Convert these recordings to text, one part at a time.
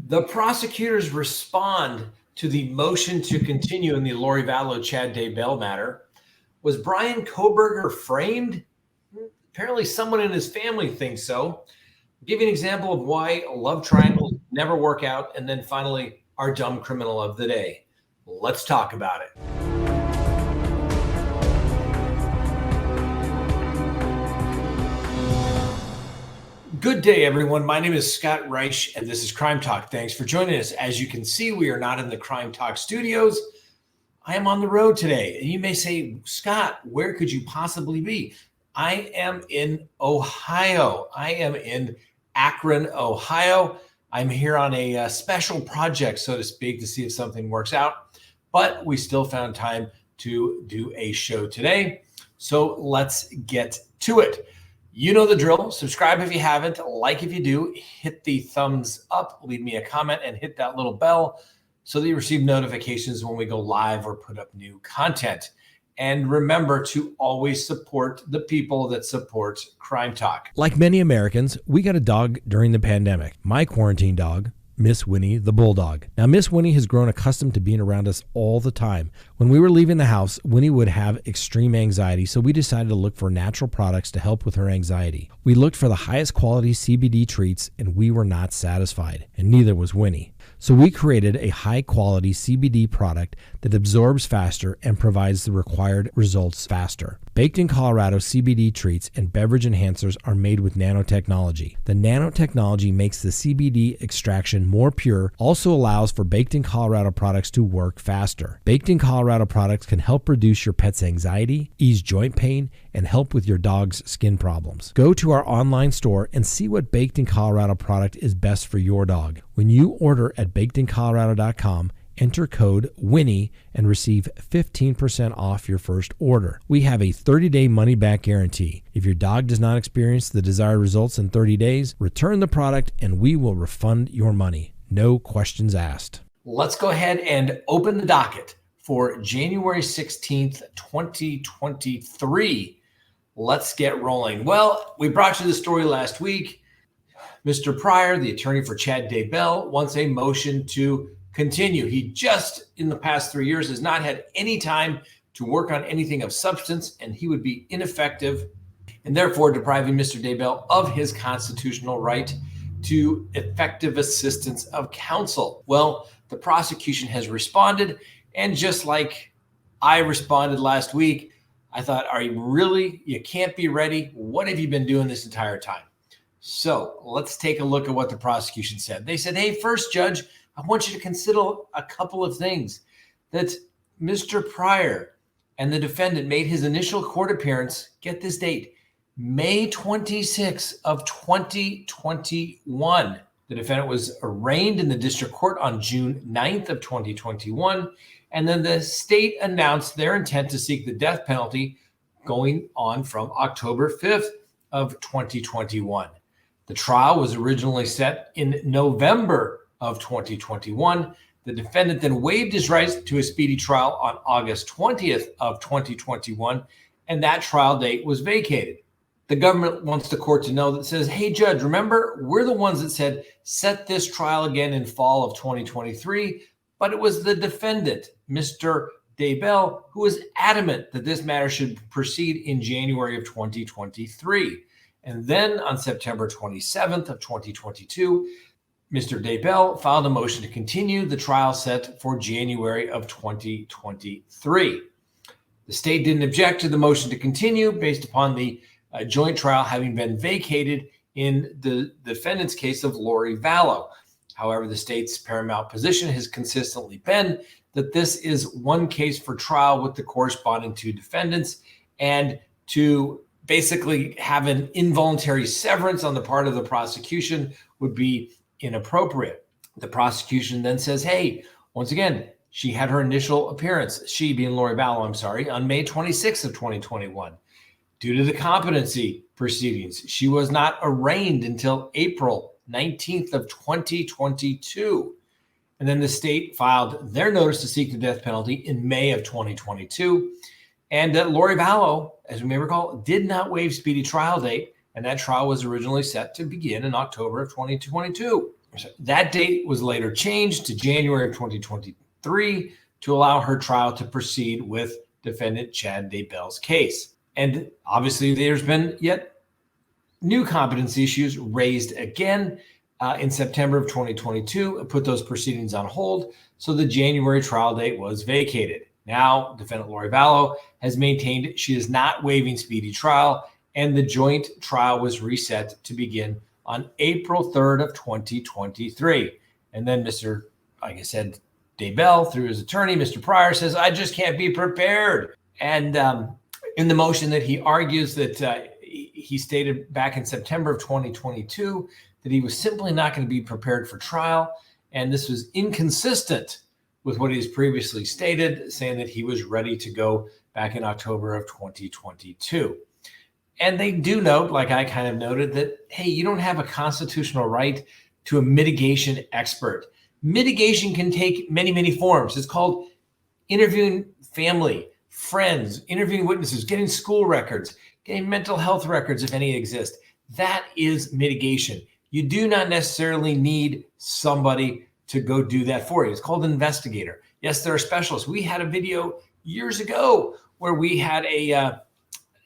The prosecutors respond to the motion to continue in the Lori Vallow Chad Daybell matter. Was Bryan Kohberger framed? Apparently someone in his family thinks so. I'll give you an example of why love triangles never work out. And then finally, our dumb criminal of the day. Let's talk about it. Good day, everyone. My name is Scott Reich, and this is Crime Talk. Thanks for joining us. As you can see, we are not in the Crime Talk studios. I am on the road today. And you may say, Scott, where could you possibly be? I am in Ohio. I am in Akron, Ohio. I'm here on a special project, so to speak, to see if something works out. But we still found time to do a show today. So let's get to it. You know the drill. Subscribe if you haven't, like if you do, hit the thumbs up, leave me a comment, and hit that little bell so that you receive notifications when we go live or put up new content. And remember to always support the people that support Crime Talk. Like many Americans, we got a dog during the pandemic. My quarantine dog, Miss Winnie the Bulldog. Now, Miss Winnie has grown accustomed to being around us all the time. When we were leaving the house, Winnie would have extreme anxiety, so we decided to look for natural products to help with her anxiety. We looked for the highest quality CBD treats, and we were not satisfied, and neither was Winnie. So we created a high-quality CBD product that absorbs faster and provides the required results faster. Baked in Colorado, CBD treats and beverage enhancers are made with nanotechnology. The nanotechnology makes the CBD extraction more pure, also allows for Baked in Colorado products to work faster. Baked in Colorado products can help reduce your pet's anxiety, ease joint pain, and help with your dog's skin problems. Go to our online store and see what Baked in Colorado product is best for your dog. When you order at bakedincolorado.com, enter code WINNIE and receive 15% off your first order. We have a 30-day money-back guarantee. If your dog does not experience the desired results in 30 days, return the product and we will refund your money. No questions asked. Let's go ahead and open the docket for January 16th, 2023. Let's get rolling. Well, we brought you the story last week. Mr. Pryor, the attorney for Chad Daybell, wants a motion to continue. He just, in the past 3 years, has not had any time to work on anything of substance, and he would be ineffective and therefore depriving Mr. Daybell of his constitutional right to effective assistance of counsel. Well, the prosecution has responded, and just like I responded last week, I thought, are you really? You can't be ready? What have you been doing this entire time? So let's take a look at what the prosecution said. They said, hey, first, Judge, I want you to consider a couple of things. That Mr. Pryor and the defendant made his initial court appearance, get this date, May 26 of 2021. The defendant was arraigned in the district court on June 9th of 2021. And then the state announced their intent to seek the death penalty going on from October 5th of 2021. The trial was originally set in November of 2021. The defendant then waived his rights to a speedy trial on August 20th of 2021, and that trial date was vacated. The government wants the court to know that says, hey, Judge, remember, we're the ones that said set this trial again in fall of 2023, but it was the defendant, Mr. Daybell, who was adamant that this matter should proceed in January of 2023. And then on September 27th of 2022, Mr. Daybell filed a motion to continue the trial set for January of 2023. The state didn't object to the motion to continue based upon the joint trial having been vacated in the defendant's case of Lori Vallow. However, the state's paramount position has consistently been that this is one case for trial with the corresponding two defendants, and to basically have an involuntary severance on the part of the prosecution would be inappropriate. The prosecution then says, hey, once again, she had her initial appearance, she being Lori Vallow, on May 26th of 2021. Due to the competency proceedings, she was not arraigned until April 19th of 2022. And then the state filed their notice to seek the death penalty in May of 2022. And Lori Vallow, as we may recall, did not waive speedy trial date, and that trial was originally set to begin in October of 2022. That date was later changed to January of 2023 to allow her trial to proceed with defendant Chad Daybell's case. And obviously, there's been yet new competency issues raised again in September of 2022 and put those proceedings on hold. So the January trial date was vacated. Now, defendant Lori Vallow has maintained she is not waiving speedy trial, and the joint trial was reset to begin on April 3rd of 2023. And then like I said, Daybell, through his attorney, Mr. Pryor, says, I just can't be prepared. And in the motion that he argues that he stated back in September of 2022 that he was simply not going to be prepared for trial. And this was inconsistent with what he's previously stated, saying that he was ready to go back in October of 2022. And they do note, like I kind of noted, that, hey, you don't have a constitutional right to a mitigation expert. Mitigation can take many, many forms. It's called interviewing family, friends, interviewing witnesses, getting school records, getting mental health records, if any exist. That is mitigation. You do not necessarily need somebody to go do that for you. It's called an investigator. Yes, there are specialists. We had a video years ago where we had a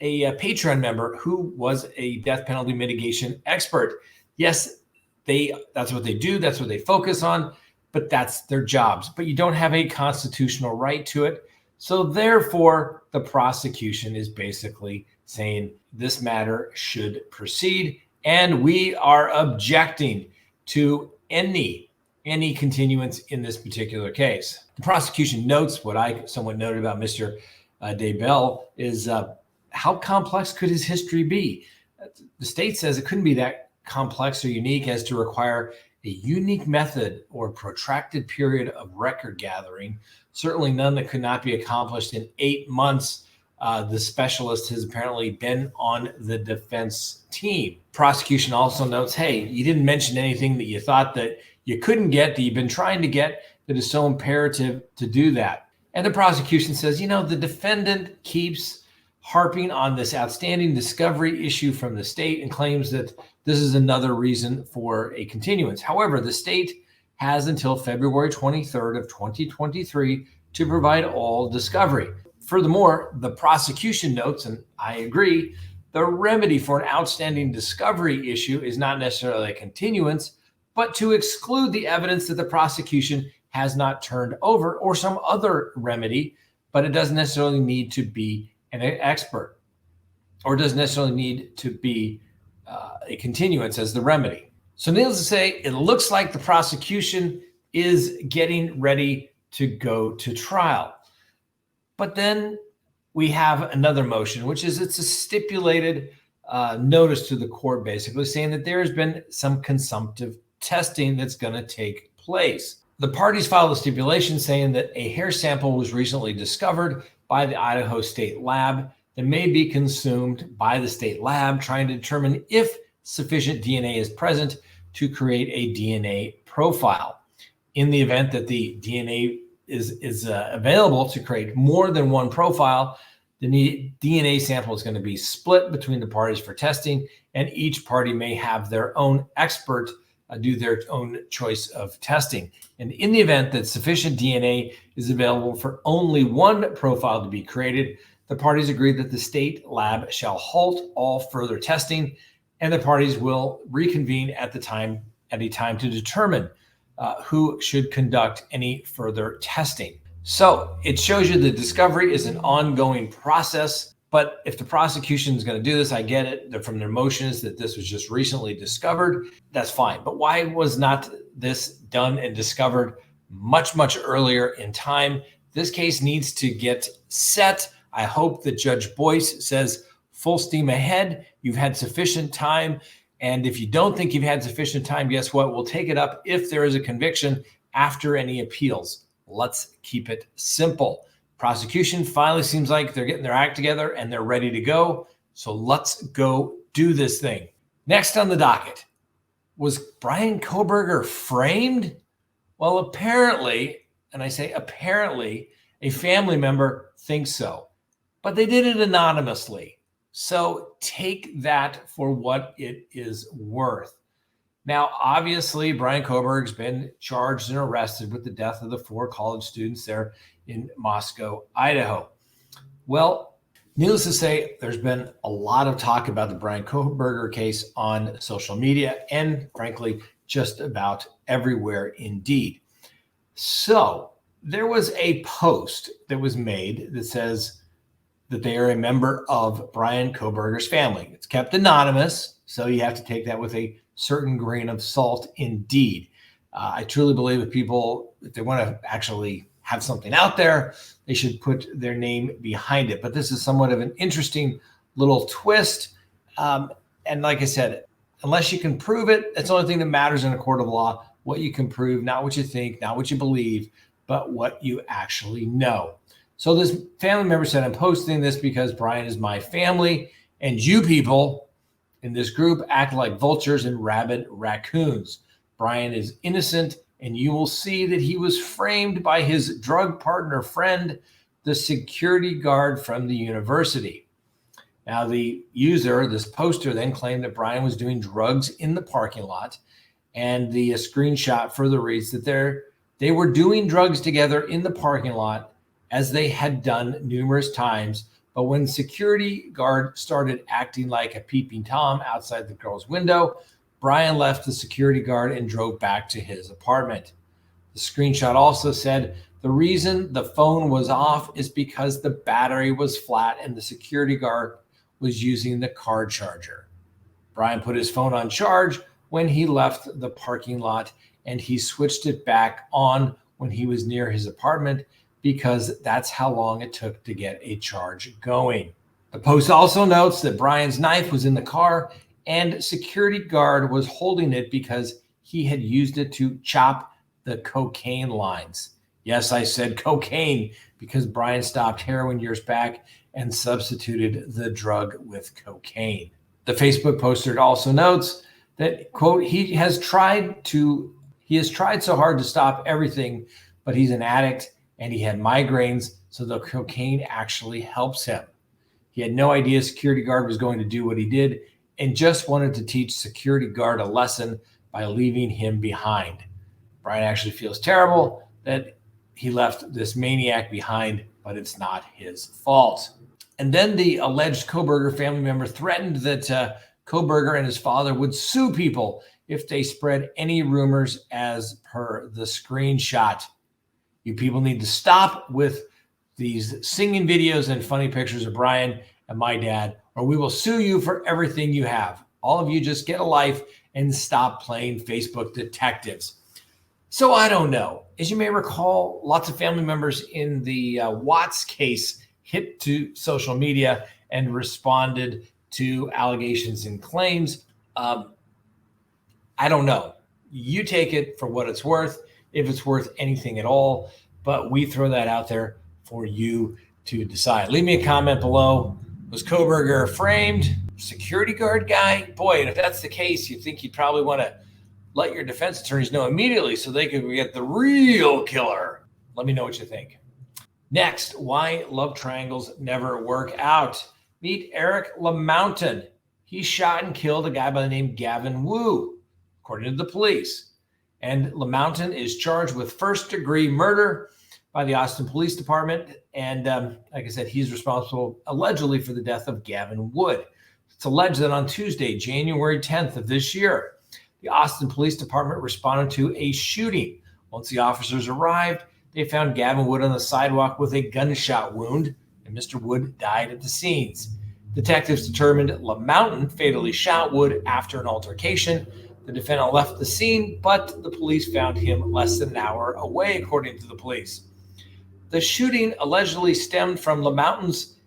Patreon member who was a death penalty mitigation expert. Yes, that's what they do. That's what they focus on, but that's their jobs. But you don't have a constitutional right to it. So therefore, the prosecution is basically saying this matter should proceed, and we are objecting to any continuance in this particular case. The prosecution notes what I somewhat noted about Mr. Daybell is how complex could his history be? The state says it couldn't be that complex or unique as to require a unique method or protracted period of record gathering, certainly none that could not be accomplished in 8 months. The specialist has apparently been on the defense team. Prosecution also notes, hey, you didn't mention anything that you thought that you couldn't get, that you've been trying to get, that is so imperative to do that. And the prosecution says, the defendant keeps harping on this outstanding discovery issue from the state and claims that this is another reason for a continuance. However, the state has until February 23rd of 2023 to provide all discovery. Furthermore, the prosecution notes, and I agree, the remedy for an outstanding discovery issue is not necessarily a continuance, but to exclude the evidence that the prosecution has not turned over or some other remedy, but it doesn't necessarily need to be an expert or doesn't necessarily need to be a continuance as the remedy. So needless to say, it looks like the prosecution is getting ready to go to trial. But then we have another motion, which is it's a stipulated notice to the court, basically saying that there has been some consumptive testing that's going to take place. The parties filed a stipulation saying that a hair sample was recently discovered by the Idaho State Lab that may be consumed by the state lab, trying to determine if sufficient DNA is present to create a DNA profile. In the event that the DNA is available to create more than one profile, the DNA sample is going to be split between the parties for testing, and each party may have their own expert do their own choice of testing. And in the event that sufficient DNA is available for only one profile to be created, the parties agree that the state lab shall halt all further testing, and the parties will reconvene at a time to determine who should conduct any further testing. So it shows you the discovery is an ongoing process, but if the prosecution is going to do this, I get it from their motions that this was just recently discovered, that's fine. But why was not this done and discovered much, much earlier in time? This case needs to get set. I hope that Judge Boyce says full steam ahead. You've had sufficient time. And if you don't think you've had sufficient time, guess what? We'll take it up if there is a conviction after any appeals. Let's keep it simple. Prosecution finally seems like they're getting their act together and they're ready to go. So let's go do this thing. Next on the docket, was Bryan Kohberger framed? Well, apparently, and I say apparently, a family member thinks so, but they did it anonymously. So take that for what it is worth. Now, obviously, Bryan Kohberger's been charged and arrested with the death of the 4 college students there in Moscow, Idaho. Well, needless to say, there's been a lot of talk about the Bryan Kohberger case on social media and, frankly, just about everywhere indeed. So there was a post that was made that says that they are a member of Bryan Kohberger's family. It's kept anonymous, so you have to take that with a certain grain of salt indeed. I truly believe if people, if they want to actually have something out there, they should put their name behind it. But this is somewhat of an interesting little twist. And like I said, unless you can prove it, that's the only thing that matters in a court of law, what you can prove, not what you think, not what you believe, but what you actually know. So this family member said, I'm posting this because Bryan is my family, and you people in this group act like vultures and rabid raccoons. Bryan is innocent, and you will see that he was framed by his drug partner friend, the security guard from the university. Now, the user, this poster, then claimed that Bryan was doing drugs in the parking lot, and the screenshot further reads that they were doing drugs together in the parking lot as they had done numerous times. But when security guard started acting like a peeping Tom outside the girl's window, Bryan left the security guard and drove back to his apartment. The screenshot also said the reason the phone was off is because the battery was flat and the security guard was using the car charger. Bryan put his phone on charge when he left the parking lot, and he switched it back on when he was near his apartment because that's how long it took to get a charge going. The post also notes that Bryan's knife was in the car and security guard was holding it because he had used it to chop the cocaine lines. Yes, I said cocaine because Bryan stopped heroin years back and substituted the drug with cocaine. The Facebook poster also notes that, quote, he has tried so hard to stop everything, but he's an addict and he had migraines, so the cocaine actually helps him. He had no idea security guard was going to do what he did and just wanted to teach security guard a lesson by leaving him behind. Bryan actually feels terrible that he left this maniac behind, but it's not his fault. And then the alleged Kohberger family member threatened that Kohberger and his father would sue people if they spread any rumors as per the screenshot. You people need to stop with these singing videos and funny pictures of Bryan and my dad, or we will sue you for everything you have. All of you just get a life and stop playing Facebook detectives. So I don't know. As you may recall, lots of family members in the Watts case hit to social media and responded to allegations and claims. I don't know. You take it for what it's worth, if it's worth anything at all, but we throw that out there for you to decide. Leave me a comment below. Was Kohberger framed? Security guard guy? Boy, and if that's the case, you think you'd probably want to let your defense attorneys know immediately so they could get the real killer. Let me know what you think. Next, why love triangles never work out. Meet Eric LaMountain. He shot and killed a guy by the name Gavin Wu, according to the police. And LaMountain is charged with first-degree murder by the Austin Police Department. And like I said, he's responsible allegedly for the death of Gavin Wood. It's alleged that on Tuesday, January 10th of this year, the Austin Police Department responded to a shooting. Once the officers arrived, they found Gavin Wood on the sidewalk with a gunshot wound, and Mr. Wood died at the scenes. Detectives determined LaMountain fatally shot Wood after an altercation. The defendant left the scene, but the police found him less than an hour away, according to the police. The shooting allegedly stemmed from LaMountain's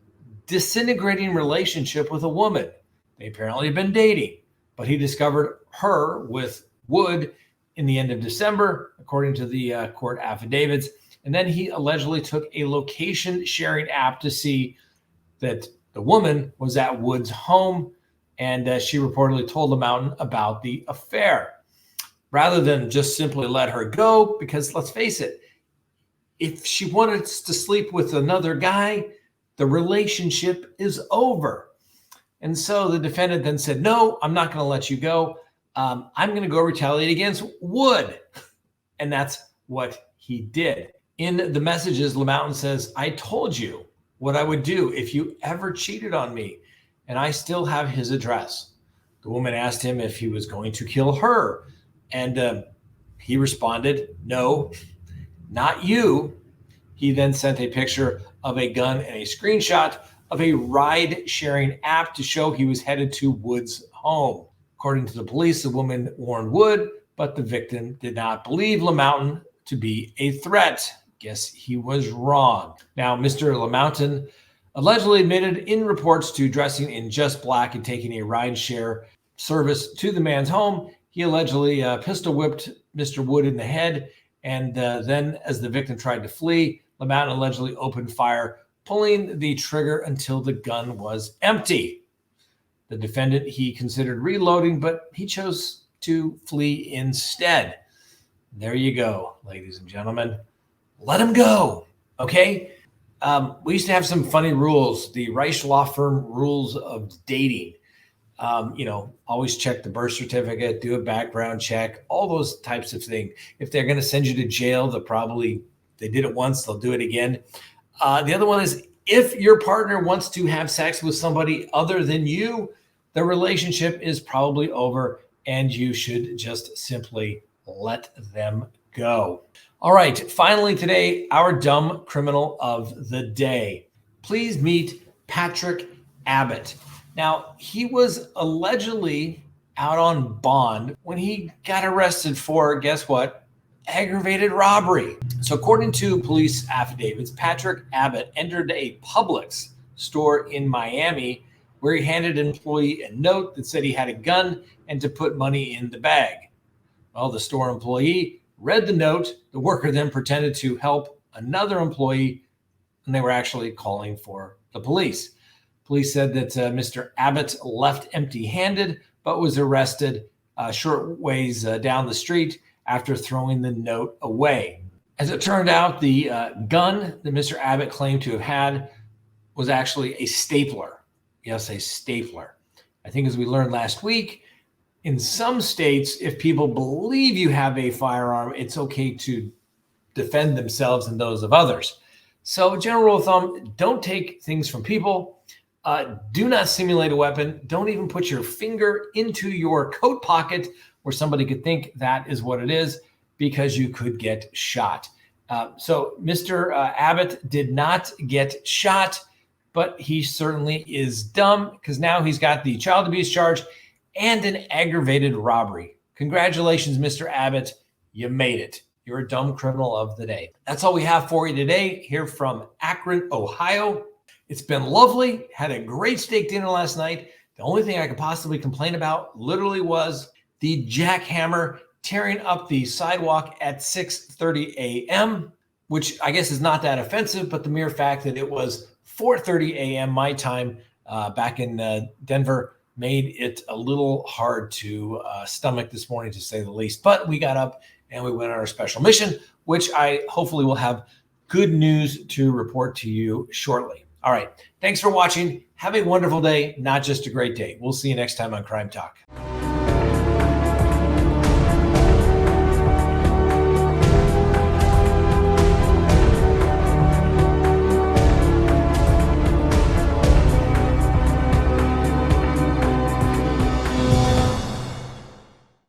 disintegrating relationship with a woman. They apparently had been dating, but he discovered her with Wood in the end of December, according to the court affidavits. And then he allegedly took a location sharing app to see that the woman was at Wood's home, and she reportedly told LaMountain about the affair. Rather than just simply let her go, because let's face it, if she wanted to sleep with another guy, the relationship is over. And so the defendant then said, no, I'm not going to let you go. I'm going to go retaliate against Wood. And that's what he did. In the messages, LaMountain says, I told you what I would do if you ever cheated on me. And I still have his address. The woman asked him if he was going to kill her. And he responded, no, not you. He then sent a picture of a gun and a screenshot of a ride-sharing app to show he was headed to Wood's home. According to the police, the woman warned Wood, but the victim did not believe LaMountain to be a threat. Guess he was wrong. Now, Mr. LaMountain allegedly admitted in reports to dressing in just black and taking a ride-share service to the man's home. He allegedly pistol whipped Mr. Wood in the head, and then as the victim tried to flee, LaMountain allegedly opened fire, pulling the trigger until the gun was empty. The defendant, he considered reloading, but he chose to flee instead. There you go, ladies and gentlemen. Let him go, okay? We used to have some funny rules, the Reich law firm rules of dating. Always check the birth certificate, do a background check, all those types of things. If they're going to send you to jail, they did it once, they'll do it again. The other one is if your partner wants to have sex with somebody other than you, the relationship is probably over and you should just simply let them go. All right, finally today, our dumb criminal of the day. Please meet Patrick Abbott. Now, he was allegedly out on bond when he got arrested for, guess what? Aggravated robbery. So according to police affidavits, Patrick Abbott entered a Publix store in Miami where he handed an employee a note that said he had a gun and to put money in the bag. Well, the store employee read the note. The worker then pretended to help another employee, and they were actually calling for the police. Police said that Mr. Abbott left empty-handed, but was arrested short ways down the street after throwing the note away. As it turned out, the gun that Mr. Abbott claimed to have had was actually a stapler. Yes, a stapler. I think as we learned last week, in some states, if people believe you have a firearm, it's okay to defend themselves and those of others. So general rule of thumb, don't take things from people. Do not simulate a weapon. Don't even put your finger into your coat pocket where somebody could think that is what it is, because you could get shot. So Mr. Abbott did not get shot, but he certainly is dumb because now he's got the child abuse charge and an aggravated robbery. Congratulations, Mr. Abbott. You made it. You're a dumb criminal of the day. That's all we have for you today here from Akron, Ohio. It's been lovely. Had a great steak dinner last night. The only thing I could possibly complain about literally was the jackhammer tearing up the sidewalk at 6:30 a.m., which I guess is not that offensive, but the mere fact that it was 4:30 a.m. my time back in Denver made it a little hard to stomach this morning, to say the least. But we got up and we went on our special mission, which I hopefully will have good news to report to you shortly. All right. Thanks for watching. Have a wonderful day, not just a great day. We'll see you next time on Crime Talk.